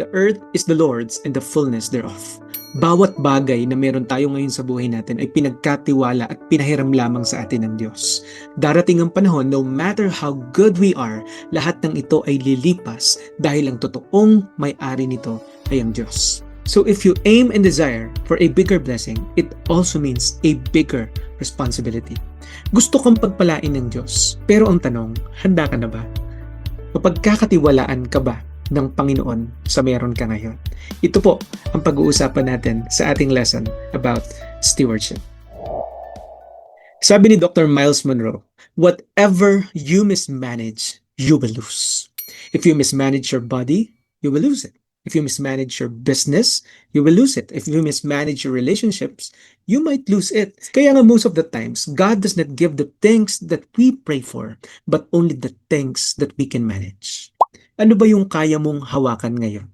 The earth is the Lord's and the fullness thereof. Bawat bagay na meron tayo ngayon sa buhay natin ay pinagkatiwala at pinahiram lamang sa atin ng Diyos. Darating ang panahon, no matter how good we are, lahat ng ito ay lilipas dahil ang totoong may-ari nito ay ang Diyos. So if you aim and desire for a bigger blessing, it also means a bigger responsibility. Gusto kang pagpalain ng Diyos, pero ang tanong, handa ka na ba? Mapagkakatiwalaan ka ba ng Panginoon sa meron ka ngayon? Ito po ang pag-uusapan natin sa ating lesson about stewardship. Sabi ni Dr. Miles Monroe, whatever you mismanage, you will lose. If you mismanage your body, you will lose it. If you mismanage your business, you will lose it. If you mismanage your relationships, you might lose it. Kaya nga most of the times, God does not give the things that we pray for, but only the things that we can manage. Ano ba yung kaya mong hawakan ngayon?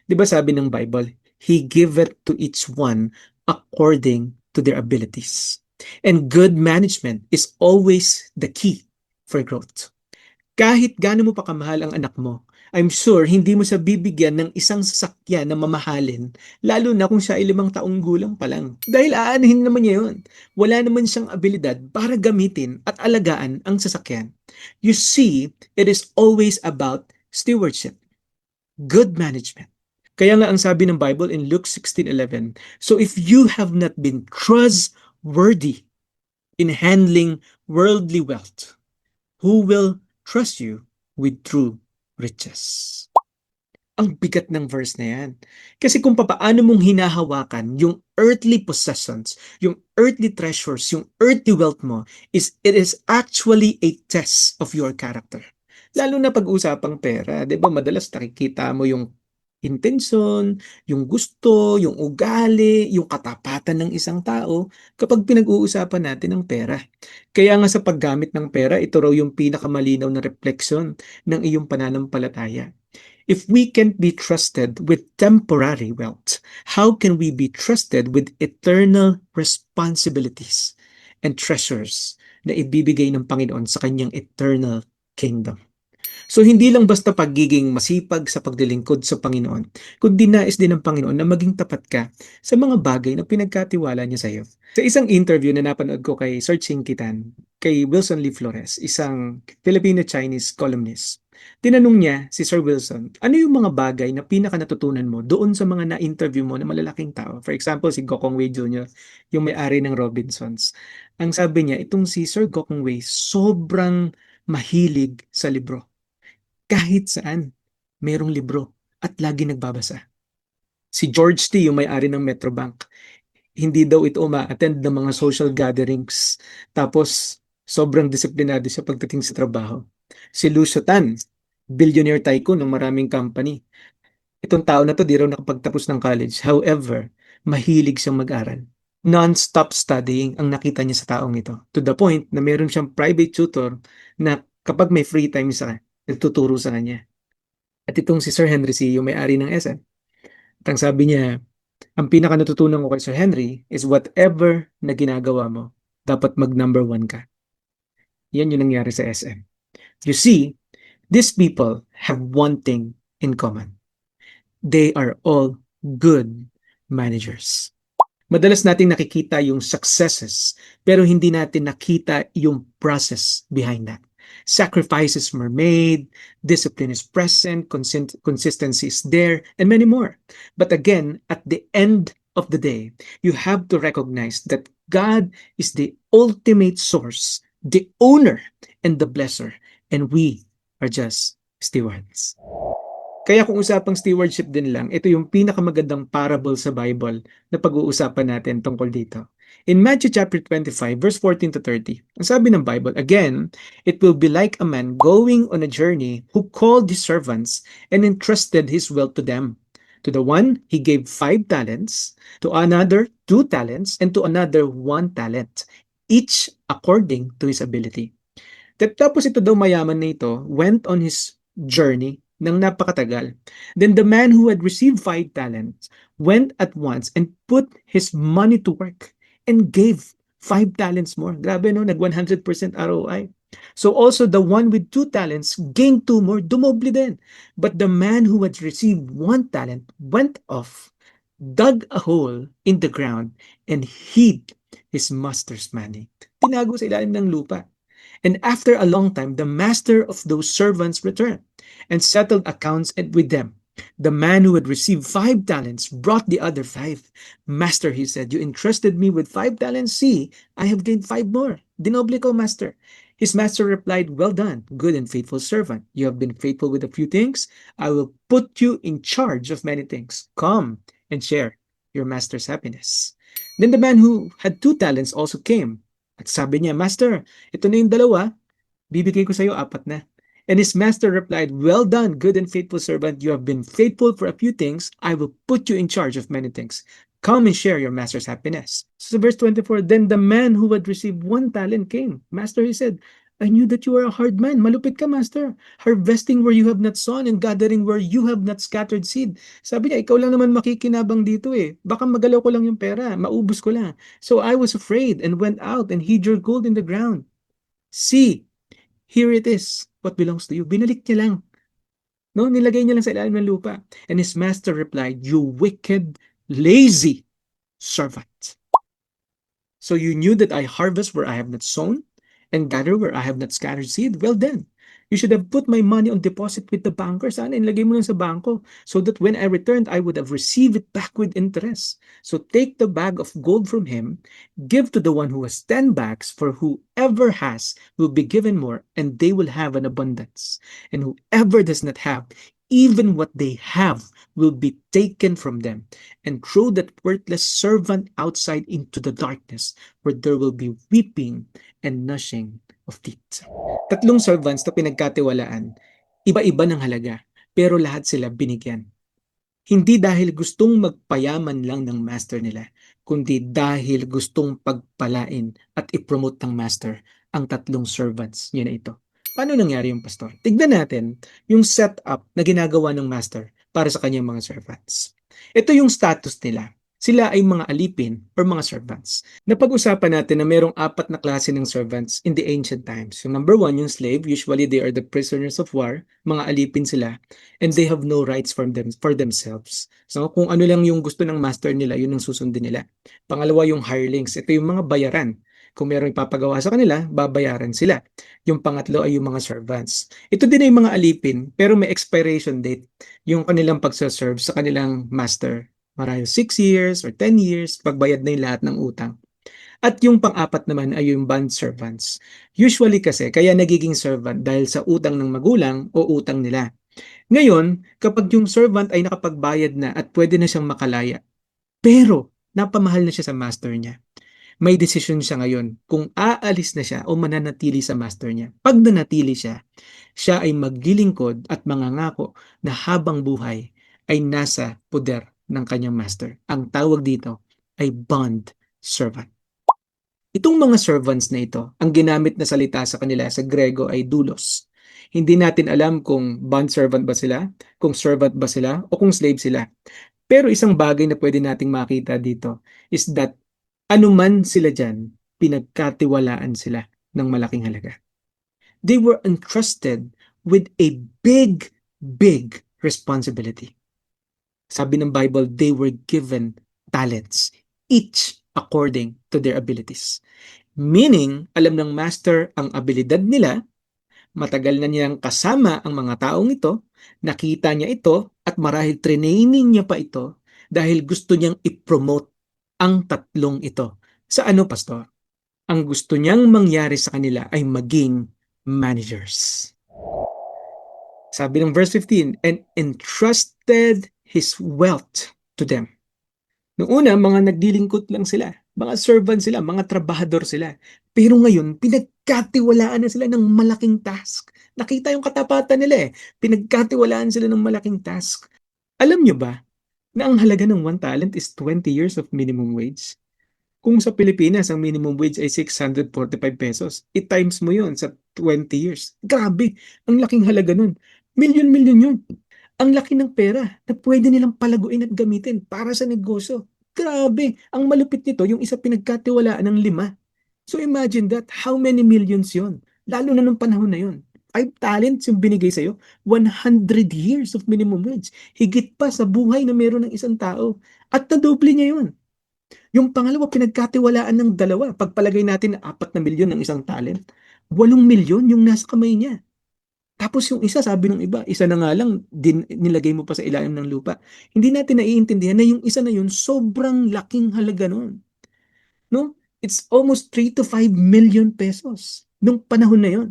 Di ba sabi ng Bible, He giveth to each one according to their abilities. And good management is always the key for growth. Kahit gaano mo pa kamahal ang anak mo, I'm sure hindi mo siya bibigyan ng isang sasakyan na mamahalin, lalo na kung siya ay 5 taong gulang pa lang. Dahil aanahin naman niya yun. Wala naman siyang abilidad para gamitin at alagaan ang sasakyan. You see, it is always about stewardship, good management. Kaya nga ang sabi ng Bible in Luke 16:11, so if you have not been trustworthy in handling worldly wealth, who will trust you with true riches? Ang bigat ng verse na yan. Kasi kung papaano mong hinahawakan yung earthly possessions, yung earthly treasures, yung earthly wealth mo, it is actually a test of your character. Lalo na pag-usapang pera, 'di ba? Madalas nakikita mo yung intensyon, yung gusto, yung ugali, yung katapatan ng isang tao kapag pinag-uusapan natin ng pera. Kaya nga sa paggamit ng pera, ito raw yung pinakamalinaw na refleksyon ng iyong pananampalataya. If we can't be trusted with temporary wealth, how can we be trusted with eternal responsibilities and treasures na ibibigay ng Panginoon sa kanyang eternal kingdom? So hindi lang basta pagiging masipag sa paglilingkod sa Panginoon, kundi nais din ng Panginoon na maging tapat ka sa mga bagay na pinagkatiwala niya sa iyo. Sa isang interview na napanood ko kay Sir Chinkitan, kay Wilson Lee Flores, isang Filipino-Chinese columnist, tinanong niya si Sir Wilson, ano yung mga bagay na pinaka natutunan mo doon sa mga na-interview mo na malalaking tao? For example, si Gokong Wei Jr., yung may-ari ng Robinsons. Ang sabi niya, itong si Sir Gokong Wei, sobrang mahilig sa libro. Kahit saan, mayroong libro at lagi nagbabasa. Si George T., yung may-ari ng Metrobank, hindi daw ito ma-attend ng mga social gatherings. Tapos, sobrang disiplinado siya pagdating sa trabaho. Si Lucio Tan, billionaire tycoon ng maraming company. Itong tao na to, di raw nakapagtapos ng college. However, mahilig siyang mag-aral. Non-stop studying ang nakita niya sa taong ito. To the point na meron siyang private tutor na kapag may free time sa nagtuturo sa kanya. At itong si Sir Henry C., yung may-ari ng SM, at ang sabi niya, ang pinaka natutunan ko kay Sir Henry is whatever na ginagawa mo, dapat mag-number 1 ka. Yan yung nangyari sa SM. You see, these people have one thing in common. They are all good managers. Madalas nating nakikita yung successes, pero hindi natin nakita yung process behind that. Sacrifices were made, discipline is present, consistency is there, and many more. But again, at the end of the day, you have to recognize that God is the ultimate source, the owner, and the blesser, and we are just stewards. Kaya kung usapang stewardship din lang, ito yung pinakamagandang parable sa Bible na pag-uusapan natin tungkol dito. In Matthew chapter 25, verse 14 to 30, ang sabi ng Bible, again, it will be like a man going on a journey who called his servants and entrusted his wealth to them. To the one, he gave 5 talents, to another 2 talents, and to another 1 talent, each according to his ability. Tapos ito daw mayaman na ito went on his journey ng napakatagal. Then the man who had received 5 talents went at once and put his money to work and gave 5 talents more. Grabe no, nag 100% ROI. So also the one with 2 talents gained 2 more, dumoble din. But the man who had received 1 talent went off, dug a hole in the ground, and hid his master's money. Tinago sa ilalim ng lupa. And after a long time, the master of those servants returned and settled accounts with them. The man who had received 5 talents brought the other 5. Master, he said, you entrusted me with 5 talents. See, I have gained 5 more. Dinoble ko, master. His master replied, well done, good and faithful servant. You have been faithful with a few things. I will put you in charge of many things. Come and share your master's happiness. Then the man who had 2 talents also came. At sabi niya, Master, ito na yung dalawa, bibigay ko sa iyo 4 na. And his master replied, well done, good and faithful servant. You have been faithful for a few things. I will put you in charge of many things. Come and share your master's happiness. So verse 24, then the man who had received 1 talent came. Master, he said, I knew that you were a hard man. Malupit ka, master. Harvesting where you have not sown and gathering where you have not scattered seed. Sabi niya, ikaw lang naman makikinabang dito eh. Baka magalaw ko lang yung pera, maubos ko lang. So I was afraid and went out and hid your gold in the ground. See, here it is, what belongs to you. Binalik niya lang. No, nilagay niya lang sa ilalim ng lupa. And his master replied, you wicked, lazy servant. So you knew that I harvest where I have not sown and gather where I have not scattered seed? Well then, you should have put my money on deposit with the banker. Sana inlagay mo lang sa bangko so that when I returned, I would have received it back with interest. So take the bag of gold from him, give to the one who has 10 bags, for whoever has will be given more, and they will have an abundance. And whoever does not have, even what they have will be taken from them, and throw that worthless servant outside into the darkness, where there will be weeping and gnashing of teeth. 3 servants na pinagkatiwalaan, iba-iba ng halaga, pero lahat sila binigyan. Hindi dahil gustong magpayaman lang ng master nila, kundi dahil gustong pagpalain at ipromote ng master ang 3 servants niya na ito. Paano nangyari yung pastor? Tignan natin yung setup na ginagawa ng master para sa kanyang mga servants. Ito yung status nila. Sila ay mga alipin or mga servants. Napag-usapan natin na mayroong 4 na klase ng servants in the ancient times. Yung number 1, yung slave. Usually they are the prisoners of war. Mga alipin sila. And they have no rights for themselves. So kung ano lang yung gusto ng master nila, yun ang susundin nila. Pangalawa, yung hirelings. Ito yung mga bayaran. Kung mayroong ipapagawa sa kanila, babayaran sila. Yung pangatlo ay yung mga servants. Ito din ay mga alipin, pero may expiration date yung kanilang pagsaserve sa kanilang master. Marahil 6 years or 10 years, pagbayad na yung lahat ng utang. At yung pang-apat naman ay yung bond servants. Usually kasi, kaya nagiging servant dahil sa utang ng magulang o utang nila. Ngayon, kapag yung servant ay nakapagbayad na at pwede na siyang makalaya, pero napamahal na siya sa master niya, may desisyon siya ngayon kung aalis na siya o mananatili sa master niya. Pag nanatili siya, siya ay maglilingkod at mangangako na habang buhay ay nasa poder ng kanyang master. Ang tawag dito ay bond servant. Itong mga servants na ito, ang ginamit na salita sa kanila sa Grego ay doulos. Hindi natin alam kung bond servant ba sila, kung servant ba sila, o kung slave sila. Pero isang bagay na pwede nating makita dito is that anuman sila dyan, pinagkatiwalaan sila ng malaking halaga. They were entrusted with a big, big responsibility. Sabi ng Bible, they were given talents, each according to their abilities. Meaning, alam ng master ang abilidad nila, matagal na niyang kasama ang mga taong ito, nakita niya ito, at marahil training niya pa ito dahil gusto niyang i-promote ang 3 ito. Sa ano, pastor? Ang gusto niyang mangyari sa kanila ay maging managers. Sabi ng verse 15, and entrusted his wealth to them. Noong una, mga naglilingkod lang sila. Mga servant sila, mga trabahador sila. Pero ngayon, pinagkatiwalaan na sila ng malaking task. Nakita yung katapatan nila eh. Pinagkatiwalaan sila ng malaking task. Alam nyo ba na ang halaga ng 1 talent is 20 years of minimum wage? Kung sa Pilipinas, ang minimum wage ay 645 pesos, i-times mo yun sa 20 years. Grabe, ang laking halaga nun. Milyon-milyon yun. Ang laki ng pera na pwede nilang palaguin at gamitin para sa negosyo. Grabe, ang malupit nito, yung isa pinagkatiwalaan ng 5. So imagine that, how many millions yun? Lalo na nung panahon na yun. 5 talents yung binigay sa'yo, 100 years of minimum wage. Higit pa sa buhay na meron ng isang tao. At nadoble niya yun. Yung pangalawa, pinagkatiwalaan ng dalawa. Pagpalagay natin na 4 na milyon ng isang talent, 8 milyon yung nasa kamay niya. Tapos yung isa, sabi ng iba, isa na nga lang, nilagay mo pa sa ilalim ng lupa. Hindi natin naiintindihan na yung isa na yun, sobrang laking halaga nun. No? It's almost 3 to 5 million pesos nung panahon na yon.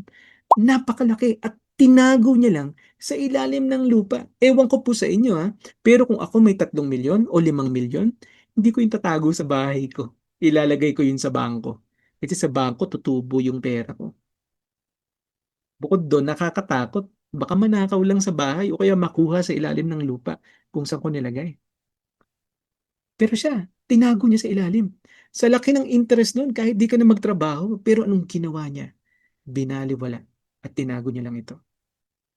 Napakalaki at tinago niya lang sa ilalim ng lupa. Ewan ko po sa inyo ha, pero kung ako may 3 milyon o 5 milyon, hindi ko yung tatago sa bahay ko. Ilalagay ko yun sa bangko. Kasi sa bangko, tutubo yung pera ko. Bukod doon, nakakatakot. Baka manakaw lang sa bahay o kaya makuha sa ilalim ng lupa kung saan ko nilagay. Pero siya, tinago niya sa ilalim. Sa laki ng interest nun, kahit di ka na magtrabaho, pero anong ginawa niya? Binaliwala at tinago niya lang ito.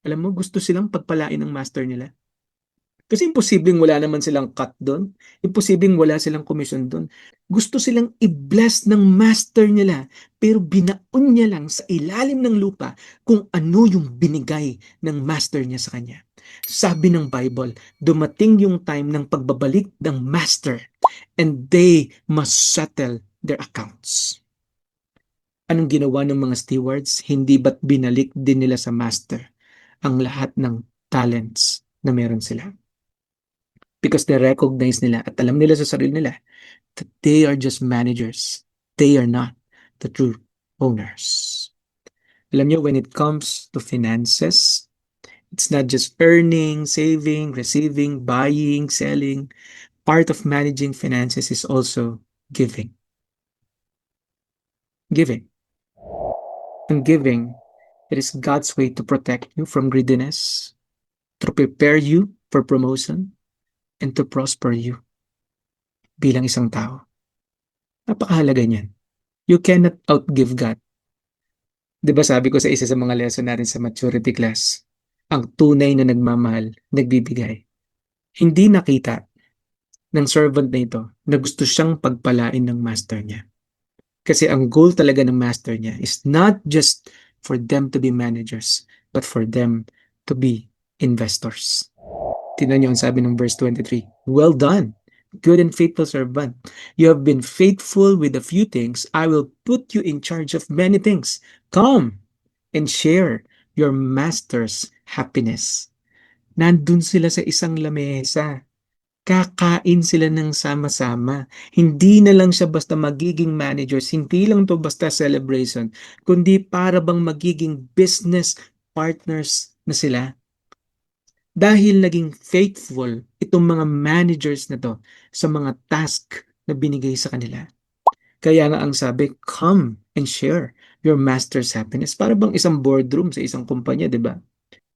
Alam mo, gusto silang pagpalain ng master nila. Kasi imposibleng wala naman silang cut doon. Imposibleng wala silang commission doon. Gusto silang i-bless ng master nila, pero binaon niya lang sa ilalim ng lupa kung ano yung binigay ng master niya sa kanya. Sabi ng Bible, dumating yung time ng pagbabalik ng master and they must settle their accounts. Anong ginawa ng mga stewards? Hindi ba't binalik din nila sa master ang lahat ng talents na meron sila? Because they recognize nila at alam nila sa sarili nila that they are just managers. They are not the true owners. Alam niyo, when it comes to finances, it's not just earning, saving, receiving, buying, selling. Part of managing finances is also giving. Giving. And giving, it is God's way to protect you from greediness, to prepare you for promotion, and to prosper you bilang isang tao. Napakahalaga niyan. You cannot outgive God. Di ba sabi ko sa isa sa mga lesson natin sa maturity class, ang tunay na nagmamahal, nagbibigay. Hindi nakita ng servant na ito na gusto siyang pagpalain ng master niya. Kasi ang goal talaga ng master niya is not just for them to be managers, but for them to be investors. Tingnan niyo ang sabi ng verse 23. Well done, good and faithful servant. You have been faithful with a few things. I will put you in charge of many things. Come and share your master's happiness. Nandun sila sa isang lamesa. Kakain sila ng sama-sama. Hindi na lang siya basta magiging managers, hindi lang to basta celebration, kundi para bang magiging business partners na sila. Dahil naging faithful itong mga managers na to sa mga task na binigay sa kanila. Kaya nga ang sabi, come and share your master's happiness. Para bang isang boardroom sa isang kumpanya, di ba?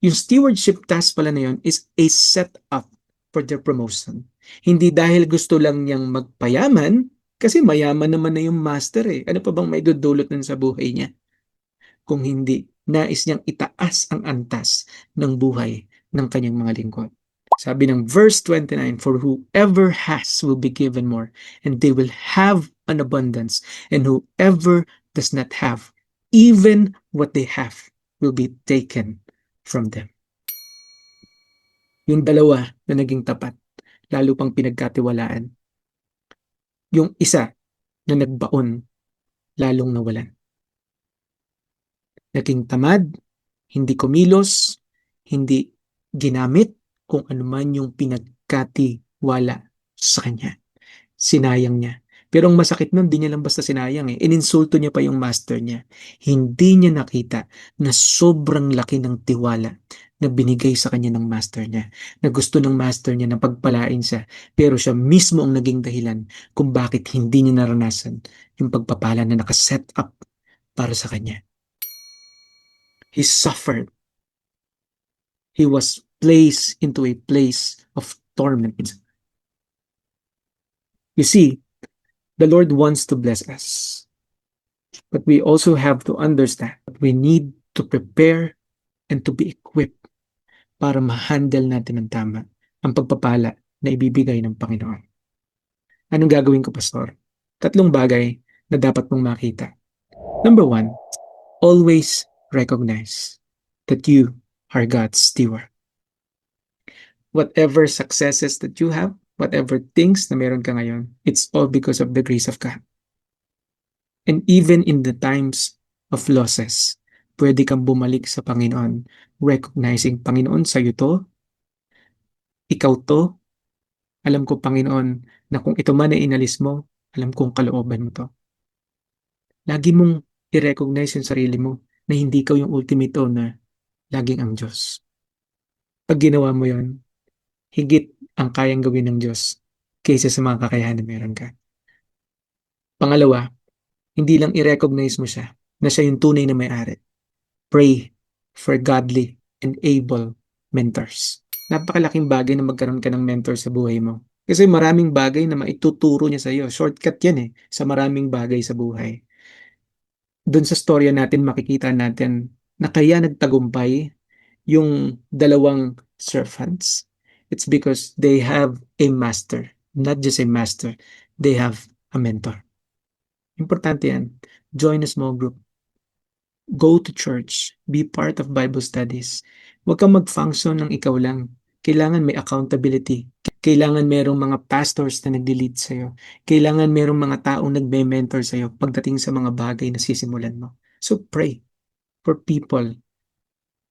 Yung stewardship task pala na yun is a setup for their promotion. Hindi dahil gusto lang niyang magpayaman, kasi mayaman naman na yung master eh. Ano pa bang may dudulot nun sa buhay niya? Kung hindi, nais niyang itaas ang antas ng buhay ng kanyang mga lingkod. Sabi ng verse 29, for whoever has will be given more, and they will have an abundance, and whoever does not have, even what they have, will be taken from them. Yung dalawa na naging tapat, lalo pang pinagkatiwalaan. Yung isa na nagbaon, lalong nawalan. Naging tamad, hindi kumilos, hindi ginamit kung anuman yung pinagkatiwala sa kanya. Sinayang niya. Pero ang masakit nun, di niya lang basta sinayang eh. Ininsulto niya pa yung master niya. Hindi niya nakita na sobrang laki ng tiwala na binigay sa kanya ng master niya. Na gusto ng master niya na pagpalain siya. Pero siya mismo ang naging dahilan kung bakit hindi niya naranasan yung pagpapala na nakaset up para sa kanya. He suffered. He was placed into a place of torment. You see, the Lord wants to bless us. But we also have to understand that we need to prepare and to be equipped para ma-handle natin ng tama ang pagpapala na ibibigay ng Panginoon. Anong gagawin ko, Pastor? 3 bagay na dapat mong makita. Number 1, always recognize that you are God's steward. Whatever successes that you have, whatever things na meron ka ngayon, it's all because of the grace of God. And even in the times of losses, pwede kang bumalik sa Panginoon, recognizing, Panginoon, sa'yo to, ikaw to, alam ko, Panginoon, na kung ito man ay inalis mo, alam kong kalooban mo to. Lagi mong i-recognize yung sarili mo na hindi ikaw yung ultimate owner, laging ang Diyos. Pag ginawa mo yon, higit ang kayang gawin ng Diyos kaysa sa mga kakayahan na meron ka. Pangalawa, hindi lang i-recognize mo siya na siya yung tunay na may-ari. Pray for godly and able mentors. Napakalaking bagay na magkaroon ka ng mentor sa buhay mo. Kasi maraming bagay na maituturo niya sa iyo. Shortcut yan sa maraming bagay sa buhay. Doon sa storya natin, makikita natin na kaya nagtagumpay yung dalawang servants. It's because they have a master. Not just a master. They have a mentor. Importante yan. Join a small group. Go to church. Be part of Bible studies. Huwag kang mag-function ng ikaw lang. Kailangan may accountability. Kailangan merong mga pastors na nag-lead sa'yo. Kailangan merong mga taong nagme-mentor sa'yo pagdating sa mga bagay na sisimulan mo. So pray for people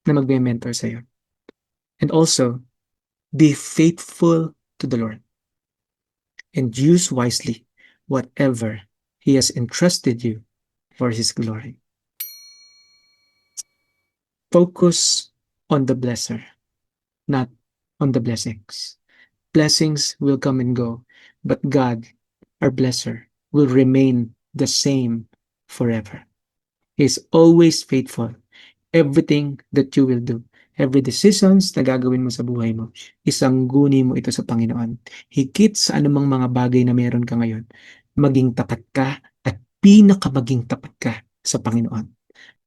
na magme-mentor sa'yo. And also, be faithful to the Lord. And use wisely whatever He has entrusted you for His glory. Focus on the blesser, not on the blessings. Blessings will come and go, but God, our blesser, will remain the same forever. He is always faithful. Everything that you will do, every decisions na gagawin mo sa buhay mo, isangguni mo ito sa Panginoon. Higit sa anumang mga bagay na meron ka ngayon, maging tapat ka at maging tapat ka sa Panginoon.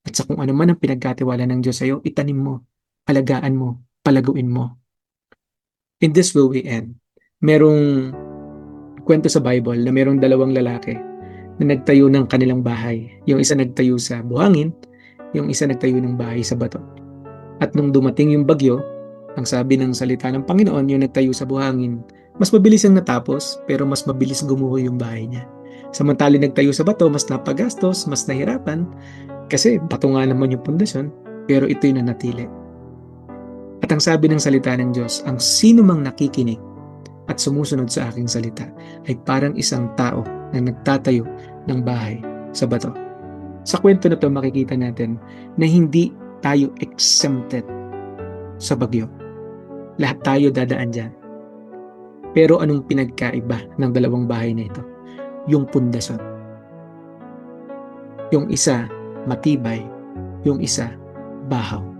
At sa kung ano man ang pinagkatiwala ng Diyos sa iyo, itanim mo, alagaan mo, palaguin mo. In this will we end. Merong kwento sa Bible na merong dalawang lalaki na nagtayo ng kanilang bahay. Yung isa nagtayo sa buhangin, yung isa nagtayo ng bahay sa bato. At nung dumating yung bagyo, ang sabi ng salita ng Panginoon, yung nagtayo sa buhangin, mas mabilis ang natapos, pero mas mabilis gumuho yung bahay niya. Samantala nagtayo sa bato, mas napagastos, mas nahirapan, kasi bato nga naman yung pundasyon, pero ito'y nanatili. At ang sabi ng salita ng Diyos, ang sino mang nakikinig at sumusunod sa aking salita ay parang isang tao na nagtatayo ng bahay sa bato. Sa kwento na ito, makikita natin na hindi tayo exempted sa bagyo. Lahat tayo dadaan dyan. Pero anong pinagkaiba ng dalawang bahay na ito? Yung pundasyon. Yung isa, matibay. Yung isa, bahaw.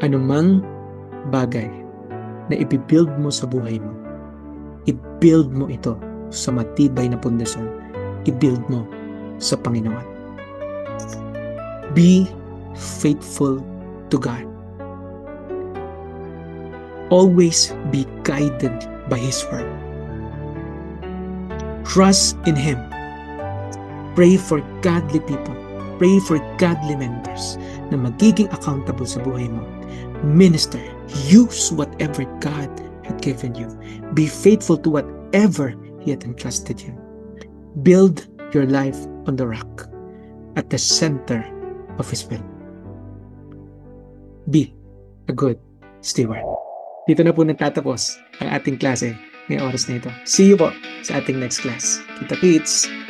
Anumang bagay na ipibuild mo sa buhay mo, i-build mo ito sa matibay na pundasyon. I-build mo sa Panginoon. Be faithful to God. Always be guided by His word. Trust in Him. Pray for godly people. Pray for godly mentors na magiging accountable sa buhay mo. Minister. Use whatever God had given you. Be faithful to whatever He had entrusted you. Build your life on the rock at the center of His will. Be a good steward. Dito na po nagtatapos ang ating klase ngayong oras na ito. See you po sa ating next class. Kita-kits!